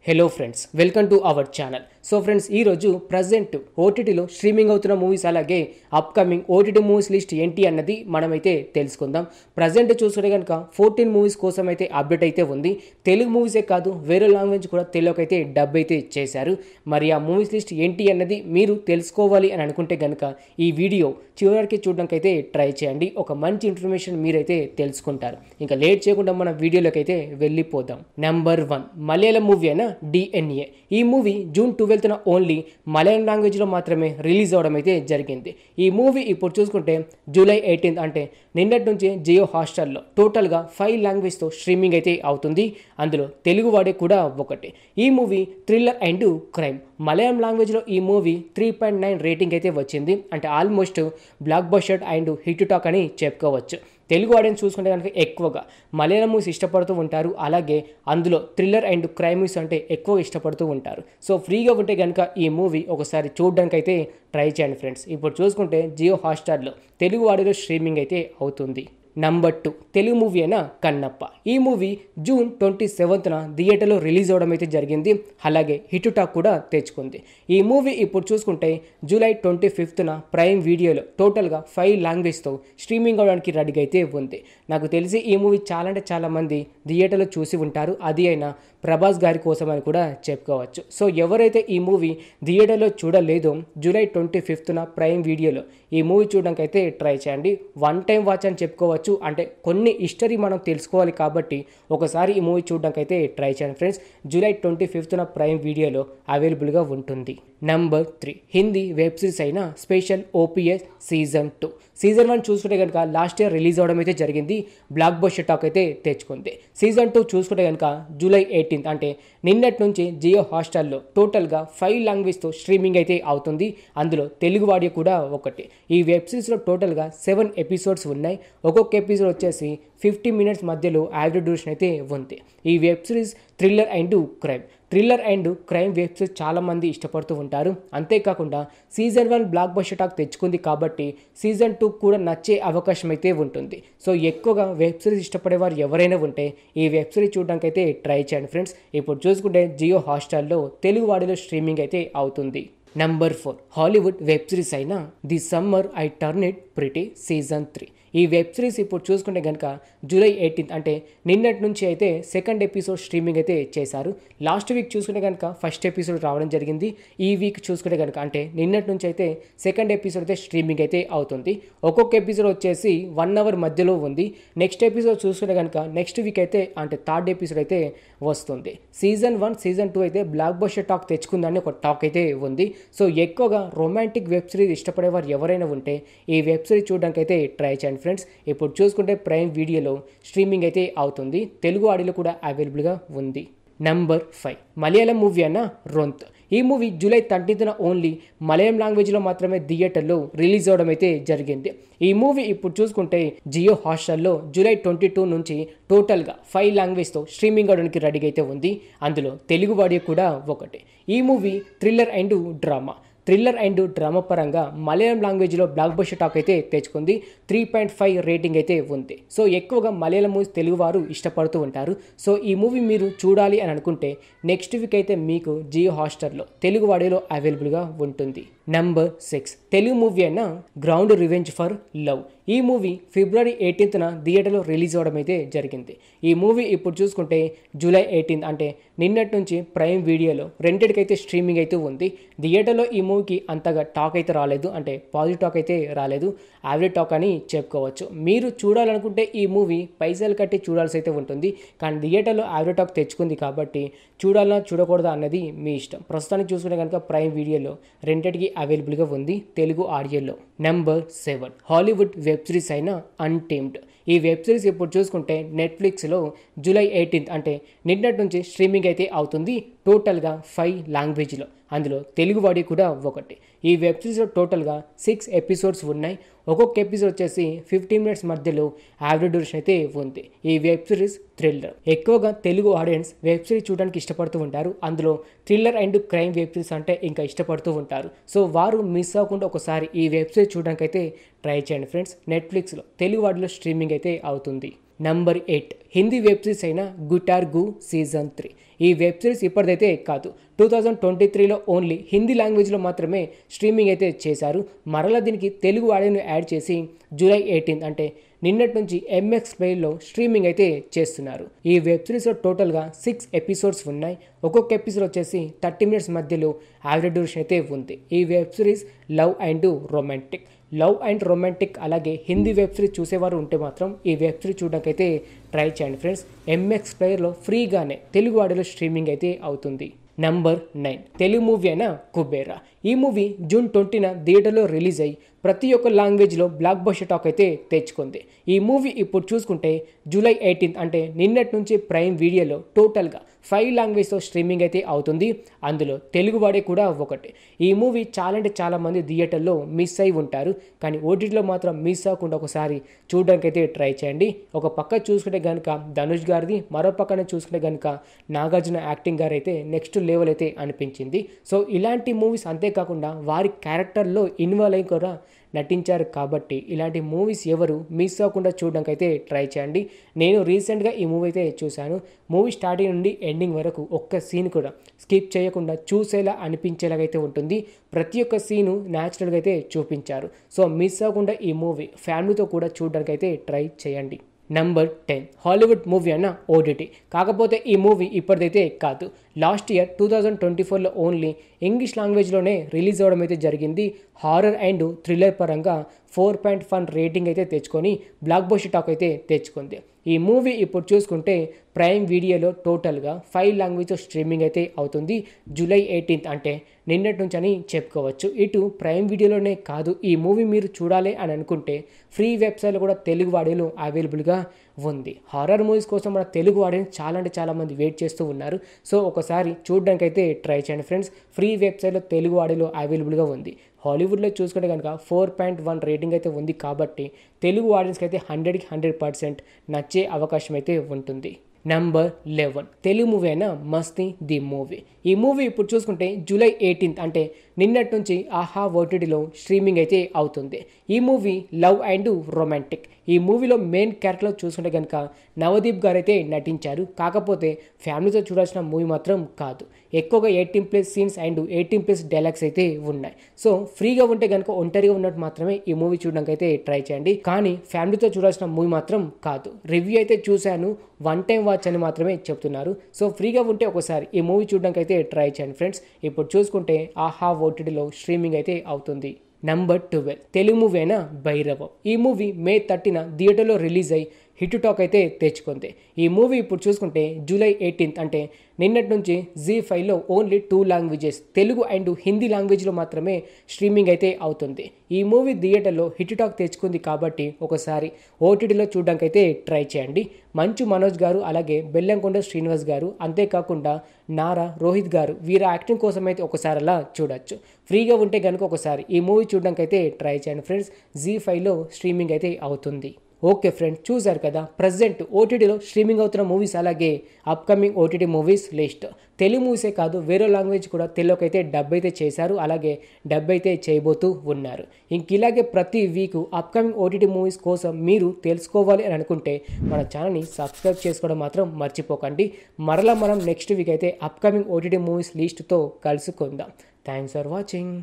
Hello friends, welcome to our channel. So friends, ఈరోజు present ఓటీటీలో streaming అవుతున్న movies అలాగే అప్కమింగ్ ఓటీటీ మూవీస్ లిస్ట్ ఏంటి అన్నది మనమైతే తెలుసుకుందాం. ప్రజెంట్ చూసుకుంటే కనుక 14 మూవీస్ కోసం అయితే అప్డేట్ అయితే ఉంది. తెలుగు మూవీసే కాదు, వేరే లాంగ్వేజ్ కూడా తెలుగుకి అయితే డబ్ అయితే చేశారు. మరి ఆ మూవీస్ లిస్ట్ ఏంటి అన్నది మీరు తెలుసుకోవాలి అని అనుకుంటే కనుక ఈ వీడియో చివరికి చూడడానికి అయితే ట్రై చేయండి. ఒక మంచి ఇన్ఫర్మేషన్ మీరైతే తెలుసుకుంటారు. ఇంకా లేట్ చేయకుండా మన వీడియోలోకి అయితే వెళ్ళిపోదాం. నెంబర్ 1 మలయాళం మూవీ అయిన DNA. ఈ మూవీ జూన్ 12న ఓన్లీ మలయాళం లాంగ్వేజ్లో మాత్రమే రిలీజ్ అవడం అయితే జరిగింది. ఈ మూవీ ఇప్పుడు చూసుకుంటే జూలై 18 అంటే నిన్నటి నుంచి జియో హాట్‌స్టార్లో టోటల్గా 5 లాంగ్వేజ్తో స్ట్రీమింగ్ అయితే అవుతుంది. అందులో తెలుగు వాడే కూడా ఒకటి. ఈ movie thriller and crime. Malayalam లాంగ్వేజ్లో ఈ మూవీ 3.9 రేటింగ్ అయితే వచ్చింది. అంటే almost block buster and hit talk అని చెప్పుకోవచ్చు. తెలుగు ఆడియన్స్ చూసుకుంటే కనుక ఎక్కువగా మలయాళం మూవీస్ ఇష్టపడుతూ ఉంటారు. అలాగే అందులో థ్రిల్లర్ అండ్ క్రైమ్ మూవీస్ అంటే ఎక్కువ ఇష్టపడుతూ ఉంటారు. సో ఫ్రీగా ఉంటే కనుక ఈ మూవీ ఒకసారి చూడడానికి అయితే ట్రై చేయండి ఫ్రెండ్స్. ఇప్పుడు చూసుకుంటే జియో హాట్‌స్టార్లో తెలుగు వాడిలో స్ట్రీమింగ్ అయితే అవుతుంది. నెంబర్ 2 తెలుగు మూవీ అయిన కన్నప్ప. ఈ మూవీ జూన్ 27న థియేటర్లో రిలీజ్ అవడం అయితే జరిగింది. అలాగే హిట్ టాక్ కూడా తెచ్చుకుంది. ఈ మూవీ ఇప్పుడు చూసుకుంటే జూలై 25న ప్రైమ్ వీడియోలో టోటల్గా 5 లాంగ్వేజ్తో స్ట్రీమింగ్ అవడానికి రెడీగా అయితే ఉంది. నాకు తెలిసి ఈ మూవీ చాలా అంటే చాలా మంది థియేటర్లో చూసి ఉంటారు. అది అయినా ప్రభాస్ గారి కోసం అని కూడా చెప్పుకోవచ్చు. సో ఎవరైతే ఈ మూవీ థియేటర్లో చూడలేదో జూలై 25న ప్రైమ్ వీడియోలో ఈ మూవీ చూడడానికి అయితే ట్రై చేయండి. వన్ టైం వాచ్ అని చెప్పుకోవచ్చు. అంటే కొన్ని హిస్టరీ మనం తెలుసుకోవాలి కాబట్టి ఒకసారి ఈ మూవీ చూడడానికి అయితే ట్రై చేయండి ఫ్రెండ్స్. జూలై 25న ప్రైమ్ వీడియోలో అవైలబుల్గా ఉంటుంది. నెంబర్ 3 హిందీ వెబ్ సిరీస్ అయిన స్పెషల్ OPS సీజన్ 2. సీజన్ 1 చూసుకుంటే కనుక లాస్ట్ ఇయర్ రిలీజ్ అవడం అయితే జరిగింది. బ్లాక్ బస్టర్ టాక్ అయితే తెచ్చుకుంది. సీజన్ 2 చూసుకుంటే కనుక జూలై 18 అంటే నిన్నటి నుంచి జియో హాట్‌స్టార్లో టోటల్గా 5 లాంగ్వేజ్తో స్ట్రీమింగ్ అయితే అవుతుంది. అందులో తెలుగు వాడియో కూడా ఒకటి. ఈ వెబ్ సిరీస్లో టోటల్గా 7 ఎపిసోడ్స్ ఉన్నాయి. ఒక్కొక్క ఎపిసోడ్ వచ్చేసి 50 మినిట్స్ మధ్యలో యావరేజ్ డ్యూరేషన్ అయితే ఉంది. ఈ web series thriller and crime web series చాలామంది ఇష్టపడుతూ ఉంటారు. అంతేకాకుండా సీజన్ 1 బ్లాక్ బస్టర్ టాక్ తెచ్చుకుంది కాబట్టి సీజన్ 2 కూడా నచ్చే అవకాశం అయితే ఉంటుంది. సో ఎక్కువగా వెబ్ సిరీస్ ఇష్టపడేవారు ఎవరైనా ఉంటే ఈ వెబ్ సిరీస్ చూడడానికి అయితే ట్రై చేయండి ఫ్రెండ్స్. ఇప్పుడు చూసుకుంటే జియో హాట్‌స్టార్లో తెలుగు వాడిలో స్ట్రీమింగ్ అయితే అవుతుంది. నెంబర్ 4 హాలీవుడ్ వెబ్ సిరీస్ అయిన the summer I turned pretty season 3. ఈ వెబ్ సిరీస్ ఇప్పుడు చూసుకుంటే కనుక జూలై 18 అంటే నిన్నటి నుంచి అయితే సెకండ్ ఎపిసోడ్ స్ట్రీమింగ్ అయితే చేశారు. లాస్ట్ వీక్ చూసుకుంటే కనుక ఫస్ట్ ఎపిసోడ్ రావడం జరిగింది. ఈ వీక్ చూసుకుంటే కనుక అంటే నిన్నటి నుంచి అయితే సెకండ్ ఎపిసోడ్ అయితే స్ట్రీమింగ్ అయితే అవుతుంది. ఒక్కొక్క ఎపిసోడ్ వచ్చేసి 1 అవర్ మధ్యలో ఉంది. నెక్స్ట్ ఎపిసోడ్ చూసుకుంటే కనుక నెక్స్ట్ వీక్ అయితే అంటే థర్డ్ ఎపిసోడ్ అయితే వస్తుంది. సీజన్ 1 సీజన్ 2 అయితే బ్లాక్ బస్టర్ టాక్ తెచ్చుకుందని ఒక టాక్ అయితే ఉంది. సో ఎక్కువగా రొమాంటిక్ వెబ్ సిరీస్ ఇష్టపడేవారు ఎవరైనా ఉంటే ఈ వెబ్ సిరీస్ చూడడానికి అయితే ట్రై చేయండి ఫ్రెండ్స్. ఇప్పుడు చూసుకుంటే ప్రైమ్ వీడియోలో స్ట్రీమింగ్ అయితే అవుతుంది. తెలుగు ఆడియోలో కూడా అవైలబుల్గా ఉంది. నెంబర్ 5 మలయాళం మూవీ అయిన రొంత్. ఈ మూవీ జూలై 13న ఓన్లీ మలయాళం లాంగ్వేజ్లో మాత్రమే థియేటర్లో రిలీజ్ అవడం అయితే జరిగింది. ఈ మూవీ ఇప్పుడు చూసుకుంటే జియో హాట్‌స్టార్లో జూలై 22 నుంచి టోటల్గా 5 లాంగ్వేజ్తో స్ట్రీమింగ్ అవడానికి రెడీగా అయితే ఉంది. అందులో తెలుగు వాడియో కూడా ఒకటి. ఈ మూవీ థ్రిల్లర్ అండ్ డ్రామా పరంగా మలయాళం లాంగ్వేజ్లో బ్లాక్ బస్టర్ టాక్ అయితే తెచ్చుకుంది. 3.5 రేటింగ్ అయితే ఉంది. సో ఎక్కువగా మలయాళం మూవీస్ తెలుగు వారు ఇష్టపడుతూ ఉంటారు. సో ఈ మూవీ మీరు చూడాలి అని అనుకుంటే నెక్స్ట్ వీక్ అయితే మీకు జియో హాట్‌స్టార్లో తెలుగు వాడియోలో అవైలబుల్గా ఉంటుంది. నెంబర్ 6 తెలుగు మూవీ అయిన గ్రౌండ్ రివెంజ్ ఫర్ లవ్. ఈ మూవీ ఫిబ్రవరి 18న థియేటర్లో రిలీజ్ అవడం అయితే జరిగింది. ఈ మూవీ ఇప్పుడు చూసుకుంటే జూలై 18 అంటే నిన్నటి నుంచి ప్రైమ్ వీడియోలో రెండిటికి అయితే స్ట్రీమింగ్ అయితే ఉంది. థియేటర్లో ఈ మూవీకి అంతగా టాక్ అయితే రాలేదు. అంటే పాజిటివ్ టాక్ అయితే రాలేదు. యావరేజ్ టాక్ అని చెప్పుకోవచ్చు. మీరు చూడాలనుకుంటే ఈ మూవీ పైసలు కట్టి చూడాల్సి అయితే ఉంటుంది. కానీ థియేటర్లో యావరేజ్ టాక్ తెచ్చుకుంది కాబట్టి చూడాలా చూడకూడదా అన్నది మీ ఇష్టం. ప్రస్తుతానికి చూసుకుంటే కనుక ప్రైమ్ వీడియోలో రెండిటికి అవైలబుల్గా ఉంది తెలుగు ఆడియోలో. నెంబర్ 7 హాలీవుడ్ వెబ్ సిరీస్ అయిన అన్టేమ్డ్. ఈ వెబ్ సిరీస్ ఇప్పుడు చూసుకుంటే నెట్ఫ్లిక్స్లో జూలై 18 అంటే నిన్నటి నుంచి స్ట్రీమింగ్ అయితే అవుతుంది. టోటల్గా 5 లాంగ్వేజ్లో, అందులో తెలుగు వాడి కూడా ఒకటి. ఈ వెబ్ సిరీస్లో టోటల్గా 6 ఎపిసోడ్స్ ఉన్నాయి. ఒక్కొక్క ఎపిసోడ్ వచ్చేసి 15 మినిట్స్ మధ్యలో యావరేజ్ డ్యూరేషన్ అయితే ఉంది. ఈ వెబ్ సిరీస్ థ్రిల్లర్. ఎక్కువగా తెలుగు ఆడియన్స్ వెబ్ సిరీస్ చూడడానికి ఇష్టపడుతూ ఉంటారు. అందులో thriller and crime web series అంటే ఇంకా ఇష్టపడుతూ ఉంటారు. సో వారు మిస్ అవ్వకుండా ఒకసారి ఈ వెబ్ సిరీస్ చూడడానికి అయితే ట్రై చేయండి ఫ్రెండ్స్. నెట్ఫ్లిక్స్లో తెలుగు వాడిలో స్ట్రీమింగ్ అయితే అవుతుంది. నంబర్ 8 హిందీ వెబ్ సిరీస్ అయిన గుటార్ గు సీజన్ 3. ఈ వెబ్ సిరీస్ ఇప్పటిదైతే కాదు, 2023లో ఓన్లీ హిందీ లాంగ్వేజ్లో మాత్రమే స్ట్రీమింగ్ అయితే చేశారు. మరలా దీనికి తెలుగు ఆడియోను యాడ్ చేసి జూలై 18 అంటే నిన్నటి నుంచి ఎంఎక్స్ ప్లేలో స్ట్రీమింగ్ అయితే చేస్తున్నారు. ఈ వెబ్ సిరీస్లో టోటల్గా 6 ఎపిసోడ్స్ ఉన్నాయి. ఒక్కొక్క ఎపిసోడ్ వచ్చేసి 30 మినిట్స్ మధ్యలో యావరేజ్ డ్యూరేషన్ అయితే ఉంది. ఈ web series love and romantic అలాగే హిందీ వెబ్ సిరీస్ చూసేవారు ఉంటే మాత్రం ఈ వెబ్ సిరీస్ చూడడానికి అయితే ట్రై చేయండి ఫ్రెండ్స్. ఎంఎక్స్ ప్లేయర్లో ఫ్రీగానే తెలుగు ఆడియోలో స్ట్రీమింగ్ అయితే అవుతుంది. నంబర్ 9 తెలుగు మూవీ అయిన కుబేరా. ఈ మూవీ జూన్ 20న థియేటర్లో రిలీజ్ అయ్యి ప్రతి ఒక్క లాంగ్వేజ్లో బ్లాక్ బస్టర్ టాక్ అయితే తెచ్చుకుంది. ఈ మూవీ ఇప్పుడు చూసుకుంటే జూలై 18 అంటే నిన్నటి నుంచి ప్రైమ్ వీడియోలో టోటల్గా 5 లాంగ్వేజ్తో స్ట్రీమింగ్ అయితే అవుతుంది. అందులో తెలుగు వాడే కూడా ఒకటి. ఈ మూవీ చాలా మంది థియేటర్లో మిస్ అయి ఉంటారు, కానీ ఓటీటీలో మాత్రం మిస్ అవ్వకుండా ఒకసారి చూడడానికి అయితే ట్రై చేయండి. ఒక పక్క చూసుకుంటే కనుక ధనుష్ గారిది, మరో పక్కన చూసుకుంటే కనుక నాగార్జున యాక్టింగ్ గారు అయితే నెక్స్ట్ లెవెల్ అయితే అనిపించింది. సో ఇలాంటి మూవీస్ అంతేకాకుండా వారి క్యారెక్టర్లో ఇన్వాల్వ్ అయి కూడా నటించారు కాబట్టి ఇలాంటి మూవీస్ ఎవరు మిస్ అవ్వకుండా చూడడానికి అయితే ట్రై చేయండి. నేను రీసెంట్గా ఈ మూవీ అయితే చూశాను. మూవీ స్టార్టింగ్ నుండి ఎండింగ్ వరకు ఒక్క సీన్ కూడా స్కిప్ చేయకుండా చూసేలా అనిపించేలాగైతే ఉంటుంది. ప్రతి ఒక్క సీను న్యాచురల్గా అయితే చూపించారు. సో మిస్ అవ్వకుండా ఈ మూవీ ఫ్యామిలీతో కూడా చూడడానికి అయితే ట్రై చేయండి. నంబర్ 10 హాలీవుడ్ మూవీ అన్న ఓటీటీ. కాకపోతే ఈ మూవీ ఇప్పటిదైతే కాదు, లాస్ట్ ఇయర్ 2024లో ఓన్లీ ఇంగ్లీష్ లాంగ్వేజ్లోనే రిలీజ్ అవ్వడం అయితే జరిగింది. హారర్ అండ్ థ్రిల్లర్ పరంగా 4.1 రేటింగ్ అయితే తెచ్చుకొని బ్లాక్ బస్టర్ టాక్ అయితే తెచ్చుకుంది. ఈ మూవీ ఇప్పుడు చూసుకుంటే ప్రైమ్ వీడియోలో టోటల్గా 5 లాంగ్వేజ్లో స్ట్రీమింగ్ అయితే అవుతుంది. జూలై 18 అంటే నిన్నటి నుంచి అని చెప్పుకోవచ్చు. ఇటు ప్రైమ్ వీడియోలోనే కాదు, ఈ మూవీ మీరు చూడాలి అని అనుకుంటే ఫ్రీ వెబ్సైట్లో కూడా తెలుగు ఆడియోలో అవైలబుల్గా ఉంది. హారర్ మూవీస్ కోసం మన తెలుగు ఆడియన్స్ చాలా మంది వెయిట్ చేస్తూ ఉన్నారు. సో ఒకసారి చూడడానికి అయితే ట్రై చేయండి ఫ్రెండ్స్. ఫ్రీ వెబ్సైట్లో తెలుగు ఆడియోలో అవైలబుల్గా ఉంది. హాలీవుడ్లో చూసుకుంటే కనుక 4.1 రేటింగ్ అయితే ఉంది కాబట్టి తెలుగు ఆడియన్స్కి అయితే 100కి 100% నచ్చే అవకాశం అయితే ఉంటుంది. నంబర్ 11 తెలుగు మూవీ అయిన మస్తీ ది మూవీ. ఈ మూవీ ఇప్పుడు చూసుకుంటే జూలై 18 అంటే నిన్నటి నుంచి ఆహా ఓటీటీలో స్ట్రీమింగ్ అయితే అవుతుంది. ఈ మూవీ లవ్ అండ్ రొమాంటిక్. ఈ మూవీలో మెయిన్ క్యారెక్టర్లో చూసుకుంటే కనుక నవదీప్ గారు అయితే నటించారు. కాకపోతే ఫ్యామిలీతో చూడాల్సిన మూవీ మాత్రం కాదు. ఎక్కువగా 18+ సీన్స్ అండ్ 18+ డైలాగ్స్ అయితే ఉన్నాయి. సో ఫ్రీగా ఉంటే కనుక ఒంటరిగా ఉన్నట్టు మాత్రమే ఈ మూవీ చూడడానికి అయితే ట్రై చేయండి, కానీ ఫ్యామిలీతో చూడాల్సిన మూవీ మాత్రం కాదు. రివ్యూ అయితే చూశాను, 1 టైం వాచ్ అని మాత్రమే చెప్తున్నారు. సో ఫ్రీగా ఉంటే ఒకసారి ఈ మూవీ చూడడానికి అయితే ట్రై చేయండి ఫ్రెండ్స్. ఇప్పుడు చూసుకుంటే ఆహా ఓటీటీలో స్ట్రీమింగ్ అయితే అవుతుంది. నంబర్ 12 తెలుగు మూవీ అయిన భైరవం. ఈ మూవీ మే 30న థియేటర్లో రిలీజ్ అయ్యి హిట్ టాక్ అయితే తెచ్చుకుంది. ఈ మూవీ ఇప్పుడు చూసుకుంటే జూలై 18 అంటే నిన్నటి నుంచి జీ5లో only 2 languages Telugu and Hindi లాంగ్వేజ్లో మాత్రమే స్ట్రీమింగ్ అయితే అవుతుంది. ఈ మూవీ థియేటర్లో హిట్ టాక్ తెచ్చుకుంది కాబట్టి ఒకసారి ఓటీటీలో చూడడానికి అయితే ట్రై చేయండి. మంచు మనోజ్ గారు అలాగే బెల్లంకొండ శ్రీనివాస్ గారు, అంతేకాకుండా నారా రోహిత్ గారు వీరి యాక్టింగ్ కోసం అయితే ఒకసారి అలా చూడొచ్చు. ఫ్రీగా ఉంటే కనుక ఒకసారి ఈ మూవీ చూడడానికి అయితే ట్రై చేయండి ఫ్రెండ్స్. జీ5లో స్ట్రీమింగ్ అయితే అవుతుంది. ఓకే ఫ్రెండ్స్, చూసారు కదా ప్రజెంట్ ఓటీటీలో స్ట్రీమింగ్ అవుతున్న మూవీస్ అలాగే upcoming OTT movies list. Telugu మూవీసే కాదు వేరే లాంగ్వేజ్ కూడా తెలుగుకి అయితే డబ్ అయితే చేశారు, అలాగే డబ్ అయితే చేయబోతూ ఉన్నారు. ఇలాగే ప్రతి వీక్ అప్కమింగ్ ఓటీటీ మూవీస్ కోసం మీరు తెలుసుకోవాలి అని అనుకుంటే మన ఛానల్ని సబ్స్క్రైబ్ చేసుకోవడం మాత్రం మర్చిపోకండి. మరలా మనం నెక్స్ట్ వీక్ అయితే అప్కమింగ్ ఓటీటీ మూవీస్ లిస్ట్తో కలుసుకుందాం. Thanks for watching.